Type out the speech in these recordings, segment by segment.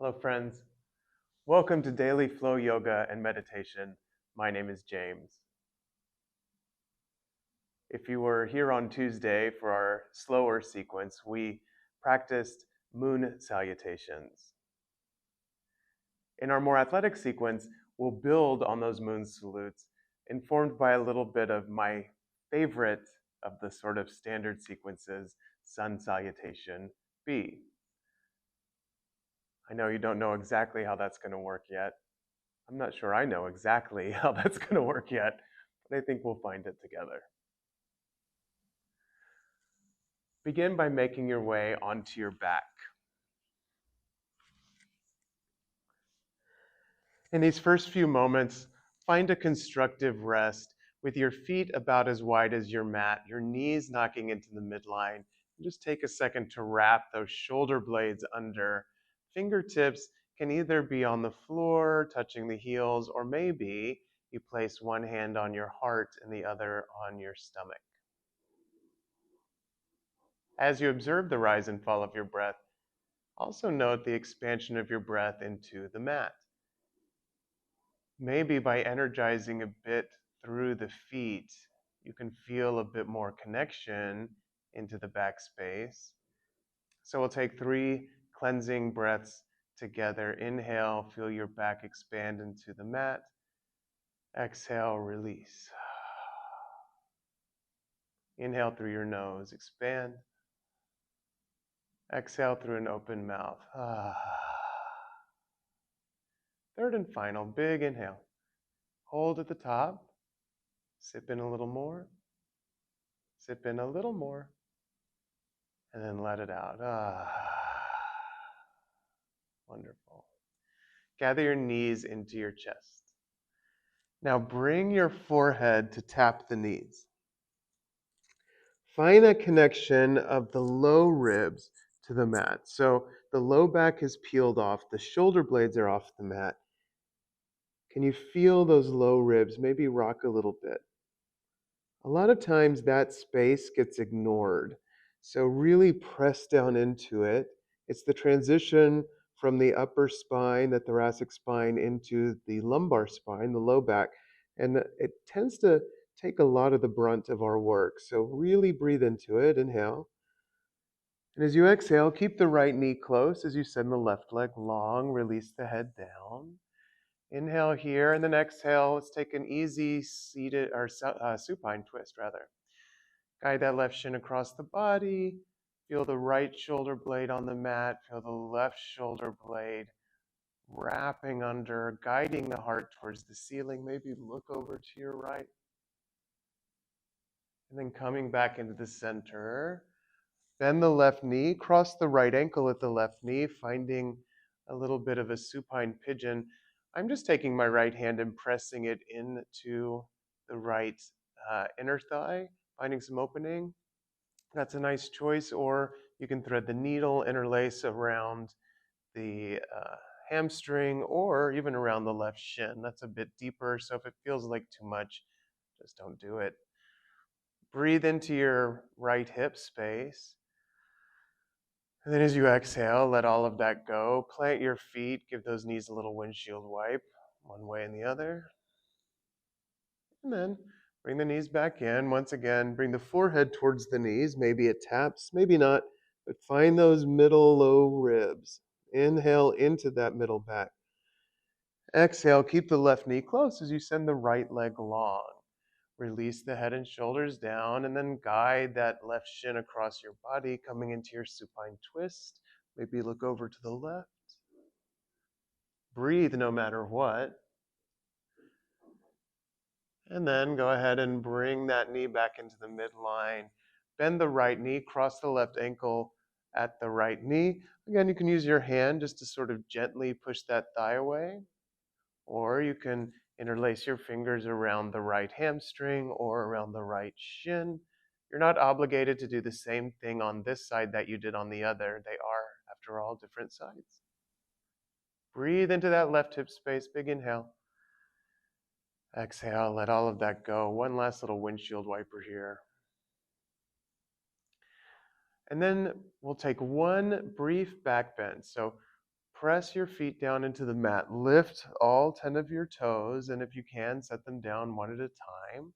Hello, friends. Welcome to Daily Flow Yoga and Meditation. My name is James. If you were here on Tuesday for our slower sequence, we practiced moon salutations. In our more athletic sequence, we'll build on those moon salutes, informed by a little bit of my favorite of the sort of standard sequences, Sun Salutation B. I know you don't know exactly how that's going to work yet. I'm not sure I know exactly how that's going to work yet, but I think we'll find it together. Begin by making your way onto your back. In these first few moments, find a constructive rest with your feet about as wide as your mat, your knees knocking into the midline. And just take a second to wrap those shoulder blades under. Fingertips can either be on the floor, touching the heels, or maybe you place one hand on your heart and the other on your stomach. As you observe the rise and fall of your breath, also note the expansion of your breath into the mat. Maybe by energizing a bit through the feet, you can feel a bit more connection into the back space. So we'll take 3 cleansing breaths together. Inhale, feel your back expand into the mat. Exhale, release. Inhale through your nose, expand. Exhale through an open mouth. Third and final, big inhale. Hold at the top. Sip in a little more. Sip in a little more. And then let it out. Wonderful. Gather your knees into your chest. Now bring your forehead to tap the knees. Find that connection of the low ribs to the mat. So the low back is peeled off, the shoulder blades are off the mat. Can you feel those low ribs? Maybe rock a little bit. A lot of times that space gets ignored. So really press down into it. It's the transition from the upper spine, the thoracic spine, into the lumbar spine, the low back. And it tends to take a lot of the brunt of our work. So really breathe into it. Inhale. And as you exhale, keep the right knee close as you send the left leg long. Release the head down. Inhale here, and then exhale. Let's take an easy seated or supine twist, rather. Guide that left shin across the body. Feel the right shoulder blade on the mat. Feel the left shoulder blade wrapping under, guiding the heart towards the ceiling. Maybe look over to your right. And then coming back into the center. Bend the left knee, cross the right ankle at the left knee, finding a little bit of a supine pigeon. I'm just taking my right hand and pressing it into the right inner thigh, finding some opening. That's a nice choice. Or you can thread the needle, interlace around the hamstring, or even around the left shin. That's a bit deeper, so if it feels like too much, just don't do it. Breathe into your right hip space. And then as you exhale, let all of that go. Plant your feet, give those knees a little windshield wipe, one way and the other. And then bring the knees back in. Once again, bring the forehead towards the knees. Maybe it taps, maybe not, but find those middle low ribs. Inhale into that middle back. Exhale, keep the left knee close as you send the right leg long. Release the head and shoulders down, and then guide that left shin across your body, coming into your supine twist. Maybe look over to the left. Breathe no matter what. And then go ahead and bring that knee back into the midline. Bend the right knee, cross the left ankle at the right knee. Again, you can use your hand just to sort of gently push that thigh away. Or you can interlace your fingers around the right hamstring or around the right shin. You're not obligated to do the same thing on this side that you did on the other. They are, after all, different sides. Breathe into that left hip space. Big inhale. Exhale, let all of that go. One last little windshield wiper here. And then we'll take one brief back bend. So Press your feet down into the mat. Lift all 10 of your toes, and if you can, set them down one at a time.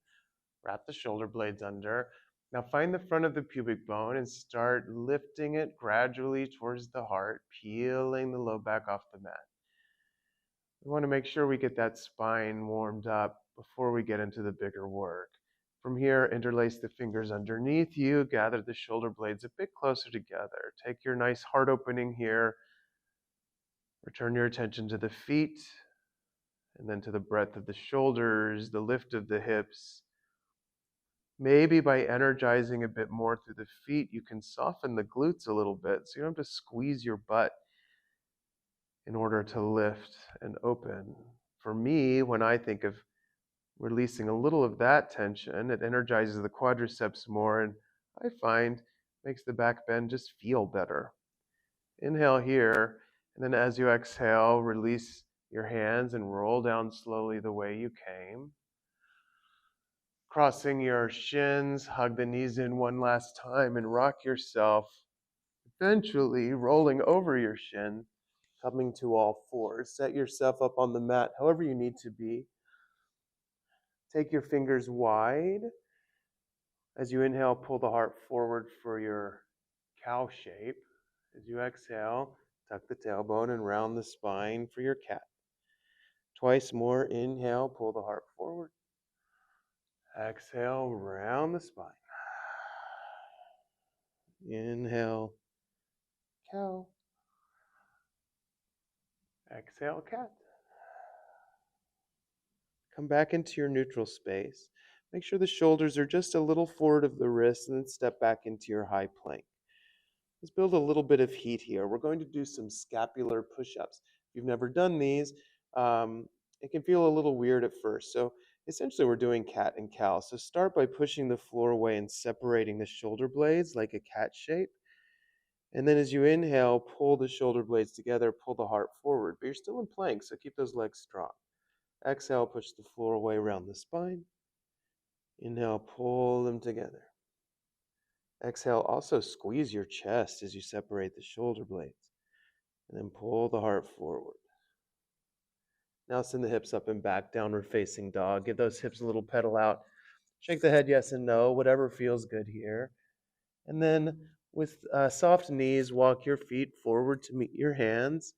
Wrap the shoulder blades under. Now find the front of the pubic bone and start lifting it gradually towards the heart, peeling the low back off the mat. We want to make sure we get that spine warmed up before we get into the bigger work. From here, interlace the fingers underneath you, gather the shoulder blades a bit closer together. Take your nice heart opening here. Return your attention to the feet, and then to the breadth of the shoulders, the lift of the hips. Maybe by energizing a bit more through the feet, you can soften the glutes a little bit, so you don't have to squeeze your butt in order to lift and open. For me, when I think of releasing a little of that tension, it energizes the quadriceps more, and I find makes the back bend just feel better. Inhale here, and then as you exhale, release your hands and roll down slowly the way you came. Crossing your shins, hug the knees in one last time and rock yourself, eventually rolling over your shin, coming to all fours. Set yourself up on the mat however you need to be. Take your fingers wide. As you inhale, pull the heart forward for your cow shape. As you exhale, tuck the tailbone and round the spine for your cat. Twice more. Inhale, pull the heart forward. Exhale, round the spine. Inhale, cow. Exhale, cat. Come back into your neutral space. Make sure the shoulders are just a little forward of the wrists, and then step back into your high plank. Let's build a little bit of heat here. We're going to do some scapular push-ups. If you've never done these, it can feel a little weird at first. So essentially we're doing cat and cow. So start by pushing the floor away and separating the shoulder blades like a cat shape. And then as you inhale, pull the shoulder blades together, pull the heart forward. But you're still in plank, so keep those legs strong. Exhale, push the floor away around the spine. Inhale, pull them together. Exhale, also squeeze your chest as you separate the shoulder blades. And then pull the heart forward. Now send the hips up and back, downward facing dog. Give those hips a little pedal out. Shake the head yes and no, whatever feels good here. And then with soft knees, walk your feet forward to meet your hands.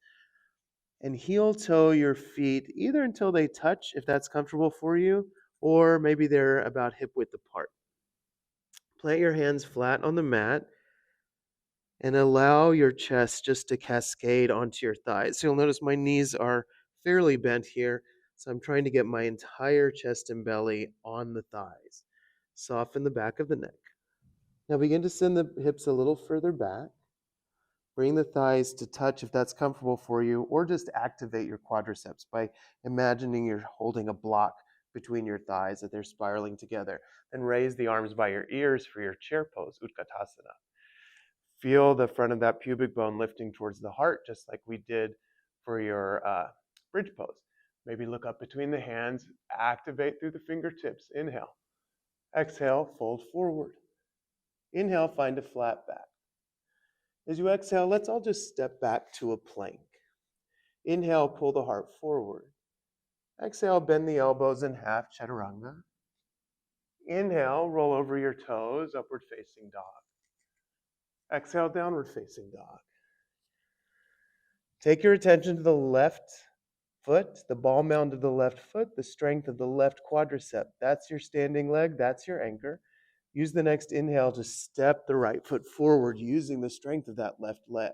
And heel toe your feet either until they touch, if that's comfortable for you, or maybe they're about hip width apart. Plant your hands flat on the mat and allow your chest just to cascade onto your thighs. So you'll notice my knees are fairly bent here, so I'm trying to get my entire chest and belly on the thighs. Soften the back of the neck. Now begin to send the hips a little further back. Bring the thighs to touch if that's comfortable for you, or just activate your quadriceps by imagining you're holding a block between your thighs, that they're spiraling together. Then raise the arms by your ears for your chair pose, Utkatasana. Feel the front of that pubic bone lifting towards the heart, just like we did for your bridge pose. Maybe look up between the hands, activate through the fingertips. Inhale. Exhale, fold forward. Inhale, find a flat back. As you exhale, let's all just step back to a plank. Inhale, pull the heart forward. Exhale, bend the elbows in half, chaturanga. Inhale, roll over your toes, upward facing dog. Exhale, downward facing dog. Take your attention to the left foot, the ball mound of the left foot, the strength of the left quadricep. That's your standing leg, that's your anchor. Use the next inhale to step the right foot forward using the strength of that left leg.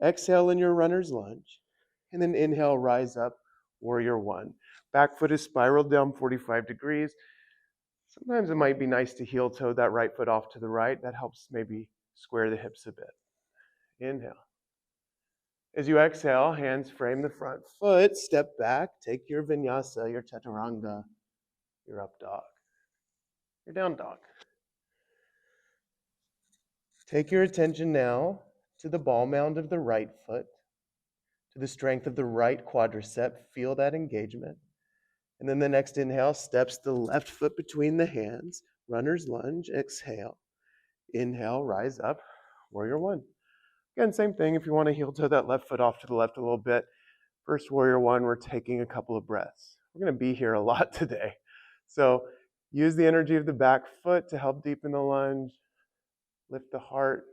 Exhale in your runner's lunge, and then inhale, rise up, warrior one. Back foot is spiraled down 45 degrees. Sometimes it might be nice to heel toe that right foot off to the right. That helps maybe square the hips a bit. Inhale. As you exhale, hands frame the front foot, step back, take your vinyasa, your chaturanga, your up dog, your down dog. Take your attention now to the ball mound of the right foot, to the strength of the right quadricep. Feel that engagement. And then the next inhale steps the left foot between the hands, runner's lunge, exhale. Inhale, rise up, warrior one. Again, same thing. If you want to heel toe that left foot off to the left a little bit, first warrior one, we're taking a couple of breaths. We're going to be here a lot today. So use the energy of the back foot to help deepen the lunge. Lift the heart.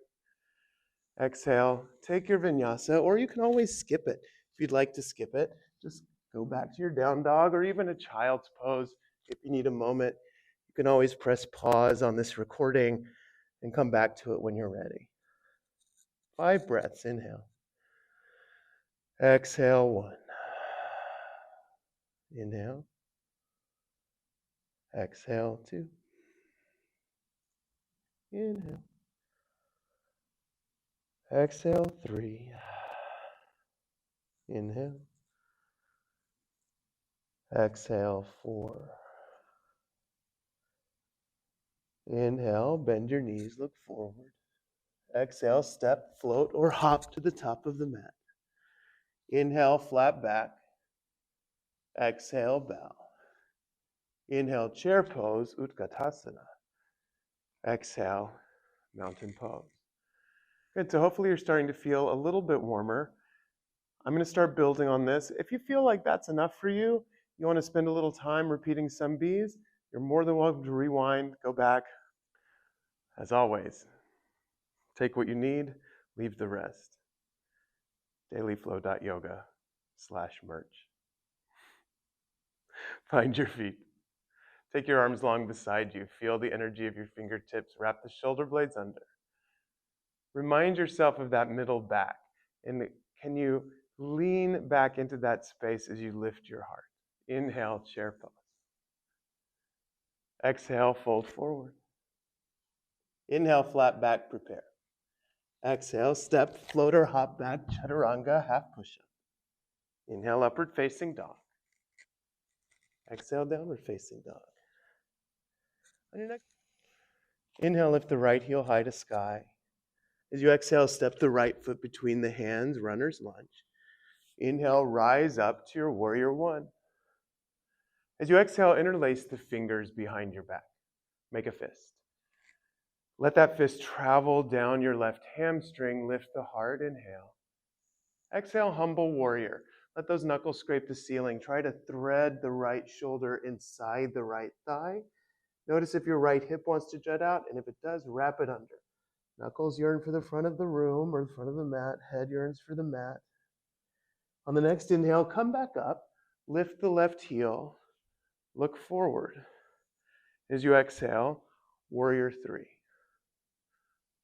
Exhale. Take your vinyasa, or you can always skip it. If you'd like to skip it, just go back to your down dog or even a child's pose. If you need a moment, you can always press pause on this recording and come back to it when you're ready. 5 breaths. Inhale. Exhale. 1. Inhale. Exhale. 2. Inhale. Exhale. 3. Inhale. Exhale. 4. Inhale. Bend your knees. Look forward. Exhale. Step, float, or hop to the top of the mat. Inhale. Flat back. Exhale. Bow. Inhale. Chair pose. Utkatasana. Exhale. Mountain pose. Good. So hopefully you're starting to feel a little bit warmer. I'm going to start building on this. If you feel like that's enough for you, you want to spend a little time repeating some Bs, you're more than welcome to rewind, go back. As always, take what you need, leave the rest. dailyflow.yoga/merch. Find your feet. Take your arms long beside you. Feel the energy of your fingertips. Wrap the shoulder blades under. Remind yourself of that middle back. And can you lean back into that space as you lift your heart? Inhale, chair pose. Exhale, fold forward. Inhale, flat back, prepare. Exhale, step, float or hop back, chaturanga, half push-up. Inhale, upward facing dog. Exhale, downward facing dog. On your next inhale, lift the right heel high to sky. As you exhale, step the right foot between the hands, runner's lunge. Inhale, rise up to your warrior one. As you exhale, interlace the fingers behind your back. Make a fist. Let that fist travel down your left hamstring. Lift the heart. Inhale. Exhale, humble warrior. Let those knuckles scrape the ceiling. Try to thread the right shoulder inside the right thigh. Notice if your right hip wants to jut out, and if it does, wrap it under. Knuckles yearn for the front of the room or the front of the mat. Head yearns for the mat. On the next inhale, come back up. Lift the left heel. Look forward. As you exhale, warrior 3.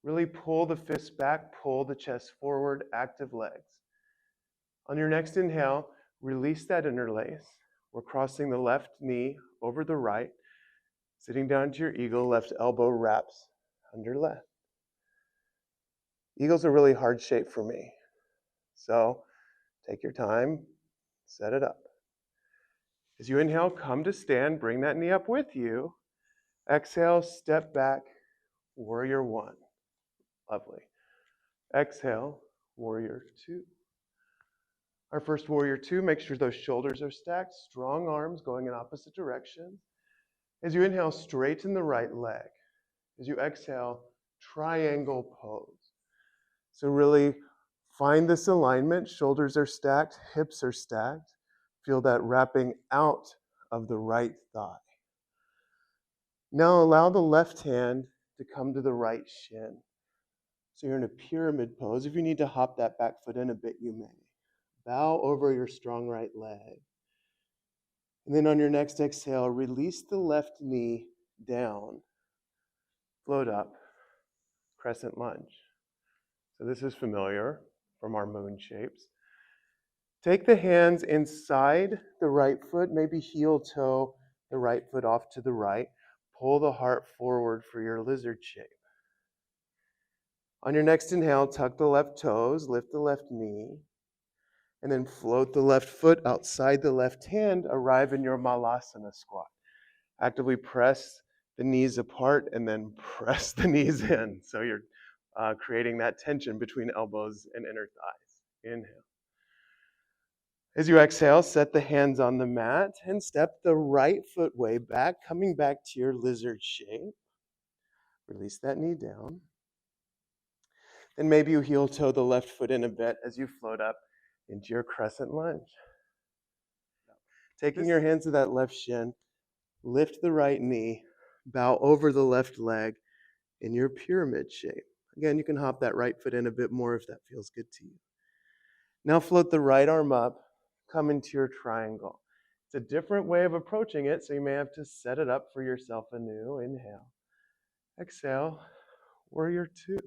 Really pull the fists back, pull the chest forward, active legs. On your next inhale, release that interlace. We're crossing the left knee over the right. Sitting down to your eagle, left elbow wraps under left. Eagle's a really hard shape for me. So take your time, set it up. As you inhale, come to stand, bring that knee up with you. Exhale, step back, warrior 1. Lovely. Exhale, warrior 2. Our first warrior 2, make sure those shoulders are stacked, strong arms going in opposite directions. As you inhale, straighten the right leg. As you exhale, triangle pose. So really find this alignment. Shoulders are stacked, hips are stacked. Feel that wrapping out of the right thigh. Now allow the left hand to come to the right shin. So you're in a pyramid pose. If you need to hop that back foot in a bit, you may. Bow over your strong right leg. And then on your next exhale, release the left knee down. Float up, crescent lunge. So this is familiar from our moon shapes. Take the hands inside the right foot, maybe heel toe the right foot off to the right. Pull the heart forward for your lizard shape. On your next inhale, tuck the left toes, lift the left knee, and then float the left foot outside the left hand, arrive in your malasana squat. Actively press the knees apart and then press the knees in. So you're creating that tension between elbows and inner thighs. Inhale. As you exhale, set the hands on the mat and step the right foot way back, coming back to your lizard shape. Release that knee down. And maybe you heel toe the left foot in a bit as you float up into your crescent lunge. Taking your hands to that left shin, lift the right knee, bow over the left leg in your pyramid shape. Again, you can hop that right foot in a bit more if that feels good to you. Now float the right arm up, come into your triangle. It's a different way of approaching it, so you may have to set it up for yourself anew. Inhale. Exhale, warrior two.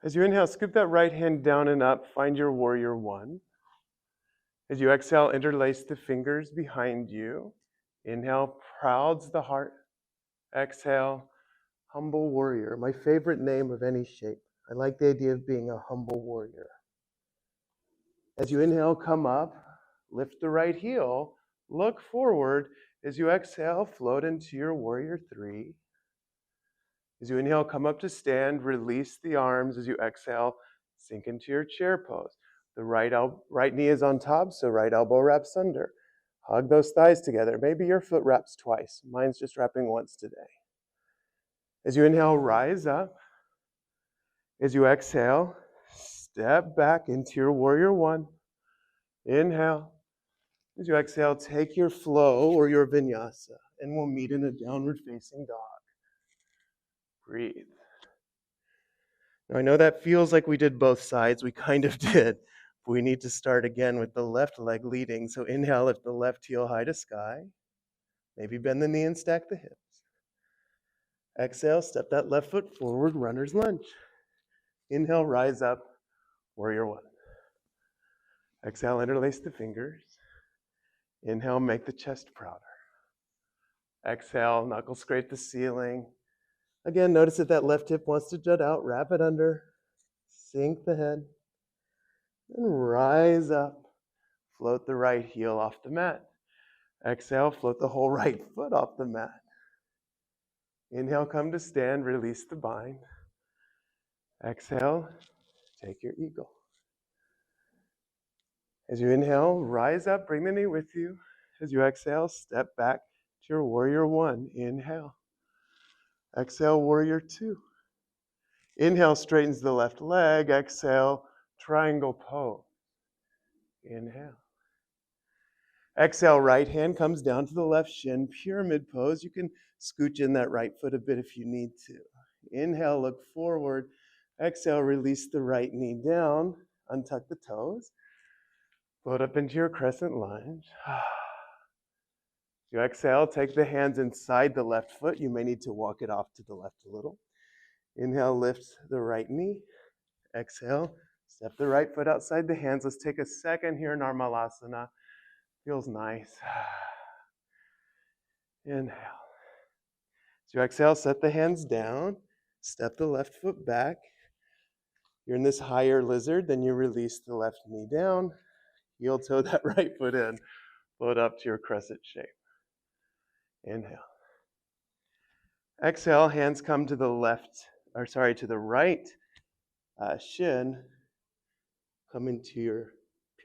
As you inhale, scoop that right hand down and up, find your warrior one. As you exhale, interlace the fingers behind you. Inhale, prouds the heart. Exhale, humble warrior. My favorite name of any shape. I like the idea of being a humble warrior. As you inhale, come up, lift the right heel, look forward. As you exhale, float into your warrior three. As you inhale, come up to stand, release the arms. As you exhale, sink into your chair pose. The right knee is on top, so right elbow wraps under. Hug those thighs together. Maybe your foot wraps twice. Mine's just wrapping once today. As you inhale, rise up. As you exhale, step back into your warrior one. Inhale. As you exhale, take your flow or your vinyasa, and we'll meet in a downward facing dog. Breathe. Now, I know that feels like we did both sides. We kind of did. We need to start again with the left leg leading. So inhale, lift the left heel high to sky. Maybe bend the knee and stack the hips. Exhale, step that left foot forward, runner's lunge. Inhale, rise up, warrior one. Exhale, interlace the fingers. Inhale, make the chest prouder. Exhale, knuckles scrape the ceiling. Again, notice if that left hip wants to jut out, wrap it under, sink the head, and rise up. Float the right heel off the mat. Exhale, float the whole right foot off the mat. Inhale, come to stand, release the bind. Exhale, take your eagle. As you inhale, rise up, bring the knee with you. As you exhale, step back to your warrior one. Inhale. Exhale, warrior two. Inhale, straightens the left leg. Exhale, triangle pose. Inhale. Exhale, right hand comes down to the left shin, pyramid pose. You can scooch in that right foot a bit if you need to. Inhale, look forward. Exhale, release the right knee down. Untuck the toes. Float up into your crescent lunge. You exhale, take the hands inside the left foot. You may need to walk it off to the left a little. Inhale, lift the right knee. Exhale, step the right foot outside the hands. Let's take a second here in our Malasana. Feels nice. Inhale. As you exhale, set the hands down. Step the left foot back. You're in this higher lizard, then you release the left knee down. Heel toe that right foot in. Float up to your crescent shape. Inhale. Exhale, hands come to the to the right shin. Come into your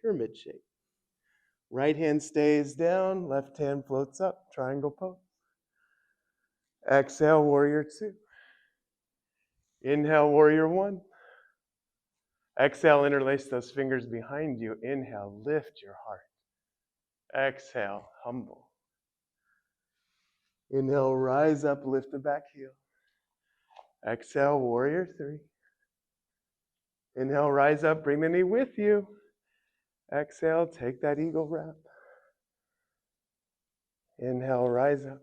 pyramid shape. Right hand stays down, left hand floats up, triangle pose. Exhale, warrior two. Inhale, warrior one. Exhale, interlace those fingers behind you. Inhale, lift your heart. Exhale, humble. Inhale, rise up, lift the back heel. Exhale, warrior three. Inhale, rise up, bring the knee with you. Exhale, take that eagle wrap. Inhale, rise up.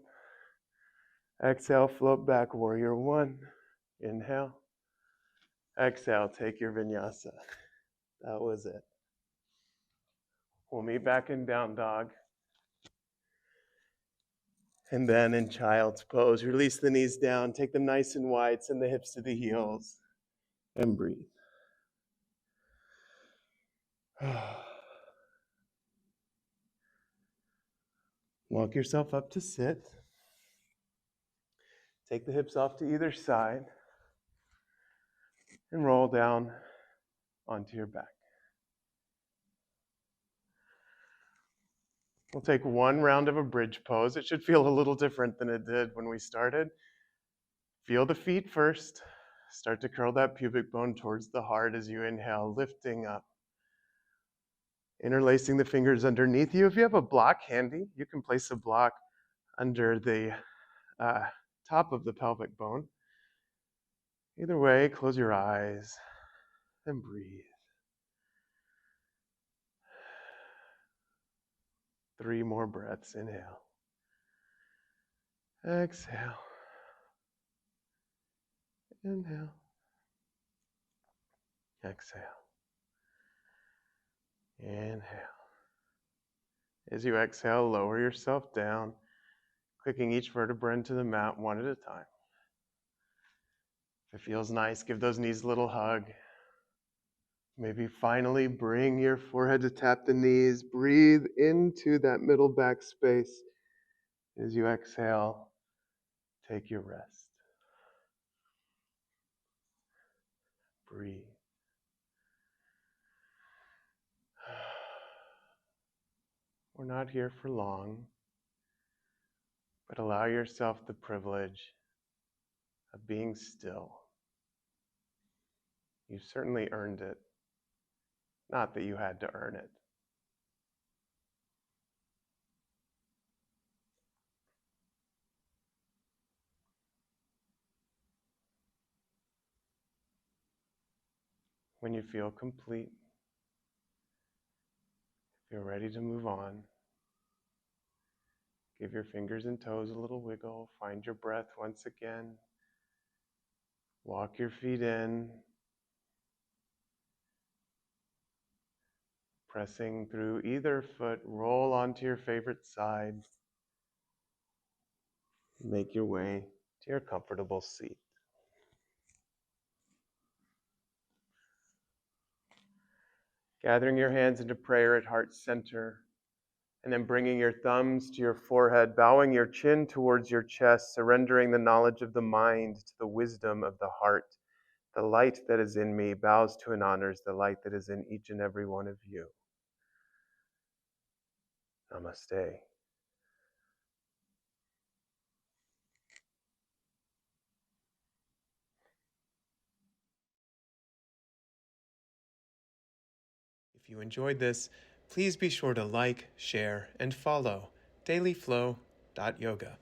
Exhale, float back, warrior one. Inhale. Exhale, take your vinyasa. That was it. We'll meet back in down dog. And then in child's pose, release the knees down, take them nice and wide, send the hips to the heels, and breathe. Walk yourself up to sit. Take the hips off to either side and roll down onto your back. We'll take one round of a bridge pose. It should feel a little different than it did when we started. Feel the feet first. Start to curl that pubic bone towards the heart as you inhale, lifting up. Interlacing the fingers underneath you. If you have a block handy, you can place a block under the top of the pelvic bone. Either way, close your eyes and breathe. 3 more breaths. Inhale. Exhale. Inhale. Exhale. Inhale. As you exhale, lower yourself down, clicking each vertebra into the mat one at a time. If it feels nice, give those knees a little hug. Maybe finally bring your forehead to tap the knees. Breathe into that middle back space. As you exhale, take your rest. Breathe. We're not here for long, but allow yourself the privilege of being still. You certainly earned it, not that you had to earn it. When you feel complete, if you're ready to move on, give your fingers and toes a little wiggle. Find your breath once again. Walk your feet in, pressing through either foot. Roll onto your favorite side. Make your way to your comfortable seat. Gathering your hands into prayer at heart center, and then bringing your thumbs to your forehead, bowing your chin towards your chest, surrendering the knowledge of the mind to the wisdom of the heart. The light that is in me bows to and honors the light that is in each and every one of you. Namaste. If you enjoyed this, please be sure to like, share, and follow dailyflow.yoga.